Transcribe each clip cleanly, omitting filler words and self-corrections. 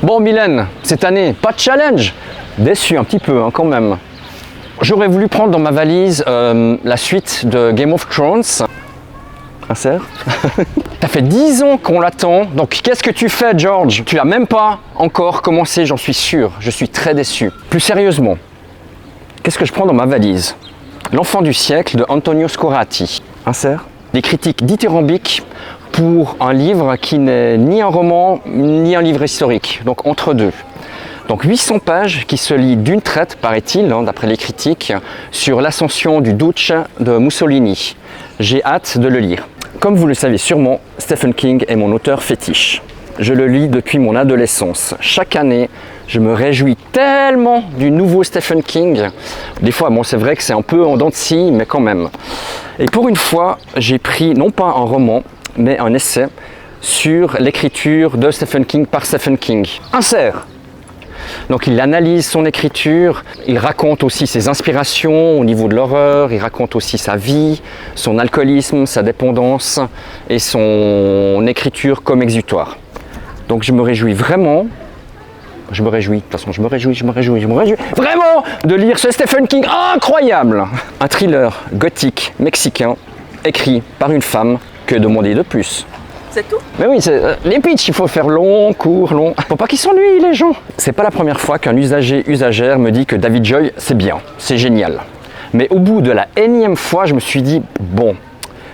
Bon Mylène, cette année, pas de challenge. Déçu un petit peu hein, quand même. J'aurais voulu prendre dans ma valise la suite de Game of Thrones. Sincère. Ça fait 10 ans qu'on l'attend, donc qu'est-ce que tu fais George? Tu n'as même pas encore commencé, j'en suis sûr. Je suis très déçu. Plus sérieusement, qu'est-ce que je prends dans ma valise? L'enfant du siècle de Antonio Scorati. Sincère. Des critiques dithyrambiques pour un livre qui n'est ni un roman, ni un livre historique, donc entre deux. Donc 800 pages qui se lit d'une traite, paraît-il, hein, d'après les critiques, sur l'ascension du Duce de Mussolini. J'ai hâte de le lire. Comme vous le savez sûrement, Stephen King est mon auteur fétiche. Je le lis depuis mon adolescence. Chaque année, je me réjouis tellement du nouveau Stephen King. Des fois, bon, c'est vrai que c'est un peu en dents de scie, mais quand même. Et pour une fois, j'ai pris non pas un roman, mais un essai sur l'écriture de Stephen King par Stephen King. Insère. Donc il analyse son écriture, il raconte aussi ses inspirations au niveau de l'horreur, il raconte aussi sa vie, son alcoolisme, sa dépendance et son écriture comme exutoire. Donc je me réjouis vraiment, de toute façon je me réjouis vraiment de lire ce Stephen King incroyable. Un thriller gothique mexicain écrit par une femme, que demander de plus? C'est tout? Mais oui, les pitchs, il faut faire long, court, long. Faut pas qu'ils s'ennuient les gens. C'est pas la première fois qu'un usagère me dit que David Joy, c'est bien, c'est génial. Mais au bout de la énième fois, je me suis dit, bon,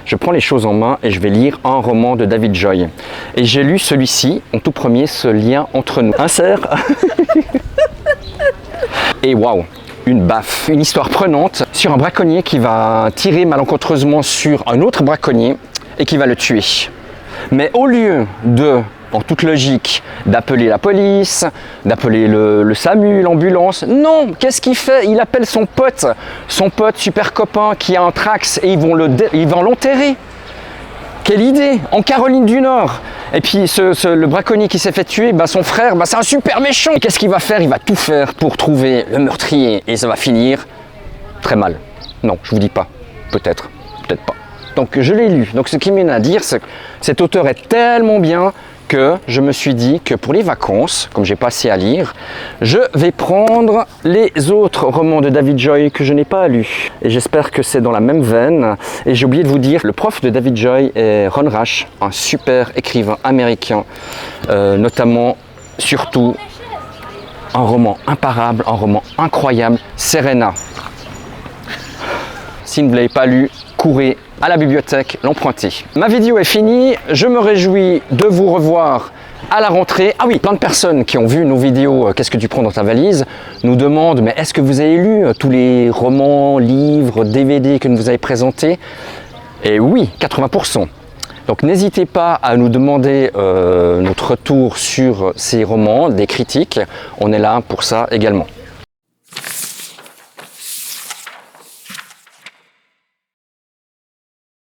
je prends les choses en main et je vais lire un roman de David Joy. Et j'ai lu celui-ci, en tout premier, Ce lien entre nous. Insère. Et waouh, une baffe, une histoire prenante sur un braconnier qui va tirer malencontreusement sur un autre braconnier et qui va le tuer. Mais au lieu de, en toute logique, d'appeler la police, d'appeler le SAMU, l'ambulance, non, qu'est-ce qu'il fait? Il appelle son pote super copain qui a un trax et ils vont l'enterrer. Quelle idée! En Caroline du Nord. Et puis le braconnier qui s'est fait tuer, son frère, c'est un super méchant. Et qu'est-ce qu'il va faire? Il va tout faire pour trouver le meurtrier et ça va finir très mal. Non, je vous dis pas. Peut-être pas. Donc je l'ai lu. Donc ce qui mène à dire, c'est que cet auteur est tellement bien que je me suis dit que pour les vacances, comme j'ai pas assez à lire, je vais prendre les autres romans de David Joy que je n'ai pas lus. Et j'espère que c'est dans la même veine. Et j'ai oublié de vous dire, le prof de David Joy est Ron Rash, un super écrivain américain, notamment, surtout, un roman imparable, un roman incroyable, Serena. Si vous ne l'avez pas lu, courez à la bibliothèque l'emprunter. Ma vidéo est finie, je me réjouis de vous revoir à la rentrée. Ah oui, plein de personnes qui ont vu nos vidéos Qu'est-ce que tu prends dans ta valise nous demandent, mais est-ce que vous avez lu tous les romans, livres, DVD que nous vous avez présentés? Et oui, 80%. Donc n'hésitez pas à nous demander notre retour sur ces romans, des critiques, on est là pour ça également.